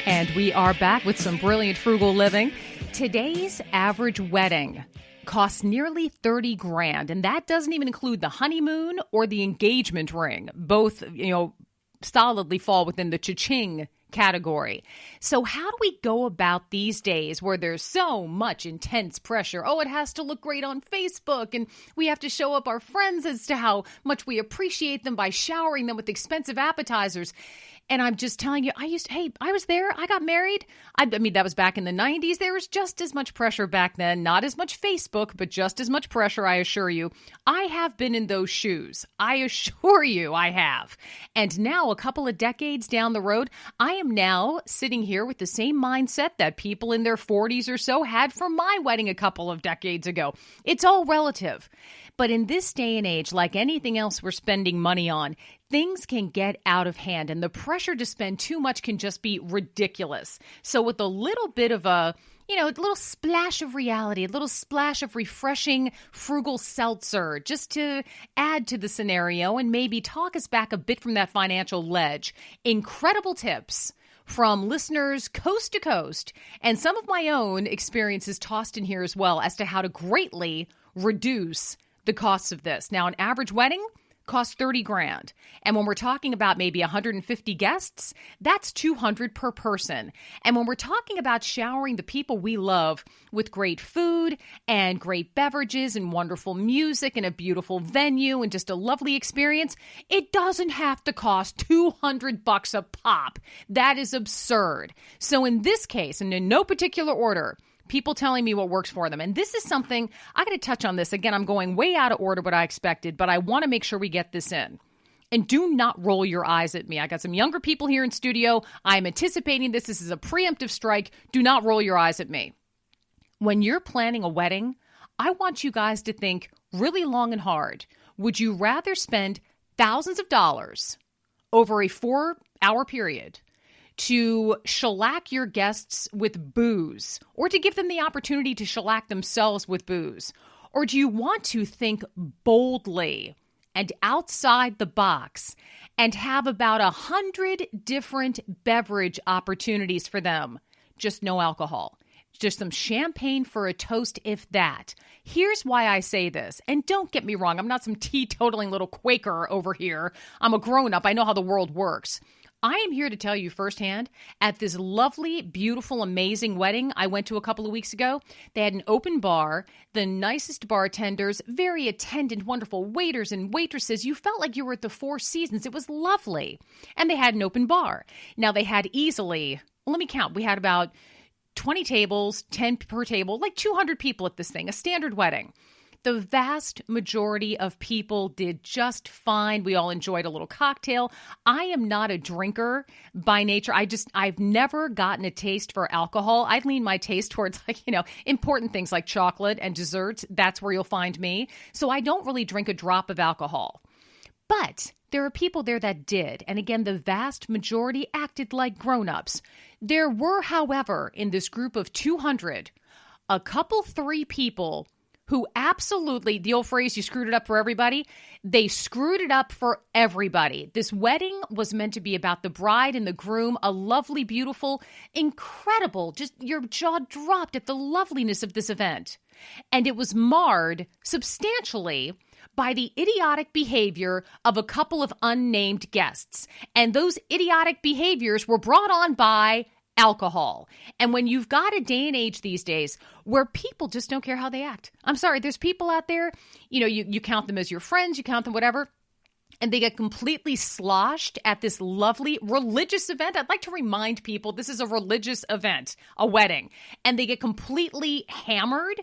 And we are back with some brilliant frugal living. Today's average wedding costs nearly 30 grand, and that doesn't even include the honeymoon or the engagement ring. Both, solidly fall within the cha-ching category. So how do we go about these days where there's so much intense pressure? Oh, it has to look great on Facebook, and we have to show up our friends as to how much we appreciate them by showering them with expensive appetizers. And I'm just telling you, I was there. I got married. I mean, that was back in the 90s. There was just as much pressure back then. Not as much Facebook, but just as much pressure, I assure you. I have been in those shoes. I assure you I have. And now, a couple of decades down the road, I am now sitting here with the same mindset that people in their 40s or so had for my wedding a couple of decades ago. It's all relative. But in this day and age, like anything else we're spending money on, things can get out of hand, and the pressure to spend too much can just be ridiculous. So with a little bit of a little splash of reality, a little splash of refreshing frugal seltzer, just to add to the scenario and maybe talk us back a bit from that financial ledge. Incredible tips from listeners coast to coast, and some of my own experiences tossed in here as well as to how to greatly reduce the costs of this. Now, an average wedding costs 30 grand. And when we're talking about maybe 150 guests, that's 200 per person. And when we're talking about showering the people we love with great food and great beverages and wonderful music and a beautiful venue and just a lovely experience, it doesn't have to cost $200 a pop. That is absurd. So in this case, and in no particular order, people telling me what works for them. And this is something, I got to touch on this. Again, I'm going way out of order what I expected, but I want to make sure we get this in. And do not roll your eyes at me. I got some younger people here in studio. I'm anticipating this. This is a preemptive strike. Do not roll your eyes at me. When you're planning a wedding, I want you guys to think really long and hard. Would you rather spend thousands of dollars over a 4-hour period to shellac your guests with booze, or to give them the opportunity to shellac themselves with booze? Or do you want to think boldly and outside the box and have about 100 different beverage opportunities for them? Just no alcohol. Just some champagne for a toast, if that. Here's why I say this. And don't get me wrong, I'm not some teetotaling little Quaker over here. I'm a grown-up. I know how the world works. I am here to tell you firsthand, at this lovely, beautiful, amazing wedding I went to a couple of weeks ago, they had an open bar, the nicest bartenders, very attendant, wonderful waiters and waitresses. You felt like you were at the Four Seasons. It was lovely. And they had an open bar. Now, they had easily, let me count, we had about 20 tables, 10 per table, like 200 people at this thing, a standard wedding. The vast majority of people did just fine. We all enjoyed a little cocktail. I am not a drinker by nature. I've never gotten a taste for alcohol. I lean my taste towards important things like chocolate and desserts. That's where you'll find me. So I don't really drink a drop of alcohol. But there are people there that did. And again, the vast majority acted like grown-ups. There were, however, in this group of 200, a couple, 3 people who absolutely, the old phrase, you screwed it up for everybody, they screwed it up for everybody. This wedding was meant to be about the bride and the groom, a lovely, beautiful, incredible, just your jaw dropped at the loveliness of this event. And it was marred substantially by the idiotic behavior of a couple of unnamed guests. And those idiotic behaviors were brought on by alcohol. And when you've got a day and age these days where people just don't care how they act. I'm sorry, there's people out there, you count them as your friends, you count them whatever, and they get completely sloshed at this lovely religious event. I'd like to remind people this is a religious event, a wedding, and they get completely hammered.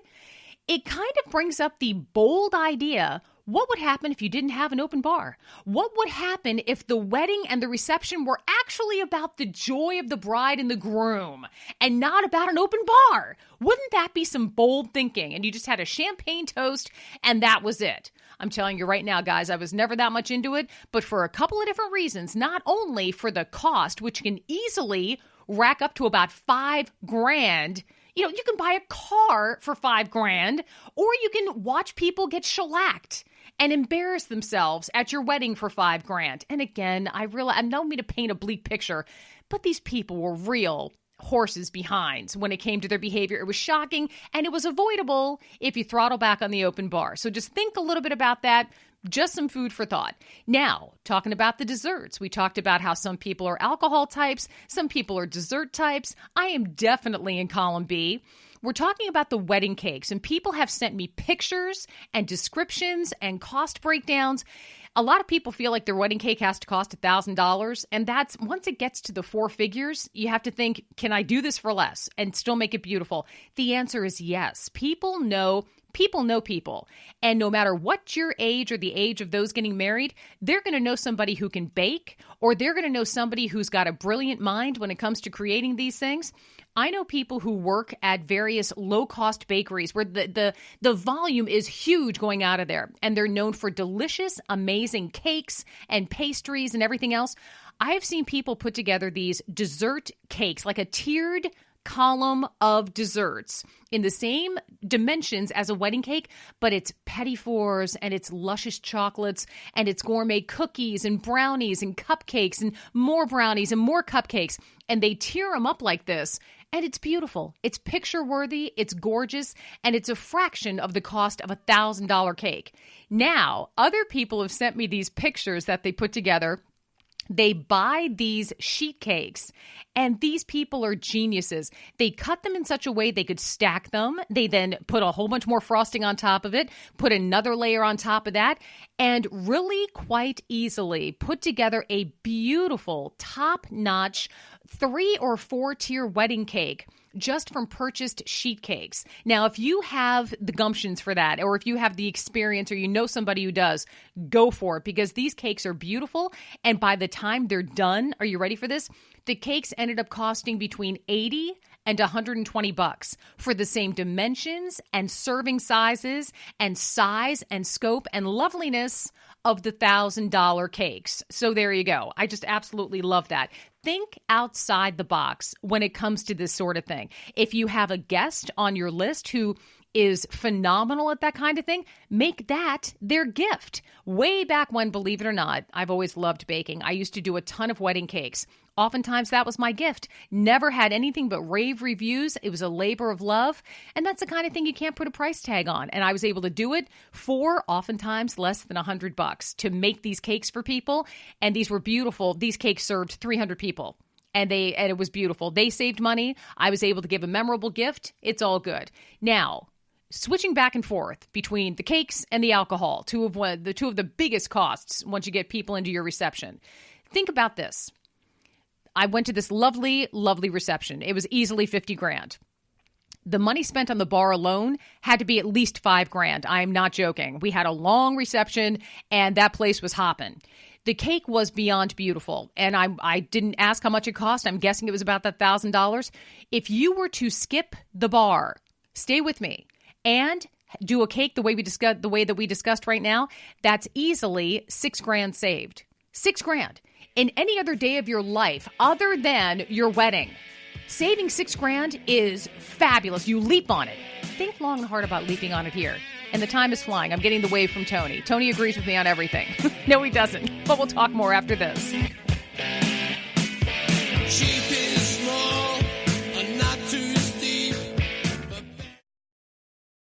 It kind of brings up the bold idea, what would happen if you didn't have an open bar? What would happen if the wedding and the reception were actually about the joy of the bride and the groom and not about an open bar? Wouldn't that be some bold thinking? And you just had a champagne toast and that was it. I'm telling you right now, guys, I was never that much into it, but for a couple of different reasons, not only for the cost, which can easily rack up to about $5 grand. You can buy a car for $5 grand, or you can watch people get shellacked and embarrass themselves at your wedding for $5,000. And again, I don't mean to paint a bleak picture, but these people were real horses behind when it came to their behavior. It was shocking, and it was avoidable if you throttle back on the open bar. So just think a little bit about that. Just some food for thought. Now, talking about the desserts, we talked about how some people are alcohol types, some people are dessert types. I am definitely in column B. We're talking about the wedding cakes, and people have sent me pictures and descriptions and cost breakdowns. A lot of people feel like their wedding cake has to cost $1,000, and that's once it gets to the four figures, you have to think, can I do this for less and still make it beautiful? The answer is yes. People know people. And no matter what your age or the age of those getting married, they're going to know somebody who can bake, or they're going to know somebody who's got a brilliant mind when it comes to creating these things. I know people who work at various low-cost bakeries where the volume is huge going out of there, and they're known for delicious, amazing cakes and pastries and everything else. I have seen people put together these dessert cakes, like a tiered column of desserts in the same dimensions as a wedding cake, but it's petit fours and it's luscious chocolates and it's gourmet cookies and brownies and cupcakes and more brownies and more cupcakes. And they tier them up like this. And it's beautiful. It's picture worthy. It's gorgeous. And it's a fraction of the cost of $1,000 cake. Now, other people have sent me these pictures that they put together. They buy these sheet cakes, and these people are geniuses. They cut them in such a way they could stack them. They then put a whole bunch more frosting on top of it, put another layer on top of that, and really quite easily put together a beautiful, top-notch 3 or 4 tier wedding cake just from purchased sheet cakes. Now, if you have the gumptions for that, or if you have the experience, or you know somebody who does, go for it, because these cakes are beautiful. And by the time they're done, are you ready for this? The cakes ended up costing between $80 and $120 for the same dimensions and serving sizes and size and scope and loveliness of the $1,000 cakes. So there you go. I just absolutely love that. Think outside the box when it comes to this sort of thing. If you have a guest on your list who is phenomenal at that kind of thing, make that their gift. Way back when, believe it or not, I've always loved baking. I used to do a ton of wedding cakes. Oftentimes that was my gift. Never had anything but rave reviews. It was a labor of love. And that's the kind of thing you can't put a price tag on. And I was able to do it for oftentimes less than $100 to make these cakes for people. And these were beautiful. These cakes served 300 people. And it was beautiful. They saved money. I was able to give a memorable gift. It's all good. Now, switching back and forth between the cakes and the alcohol, two of the biggest costs once you get people into your reception. Think about this. I went to this lovely, lovely reception. It was easily $50,000. The money spent on the bar alone had to be at least $5,000. I'm not joking. We had a long reception, and that place was hopping. The cake was beyond beautiful, and I didn't ask how much it cost. I'm guessing it was about that $1,000. If you were to skip the bar, stay with me, and do a cake the way that we discussed right now, that's easily $6,000 saved. $6,000 in any other day of your life other than your wedding. Saving $6,000 is fabulous. You leap on it. Think long and hard about leaping on it here. And the time is flying. I'm getting the wave from Tony. Tony agrees with me on everything. No, he doesn't. But we'll talk more after this.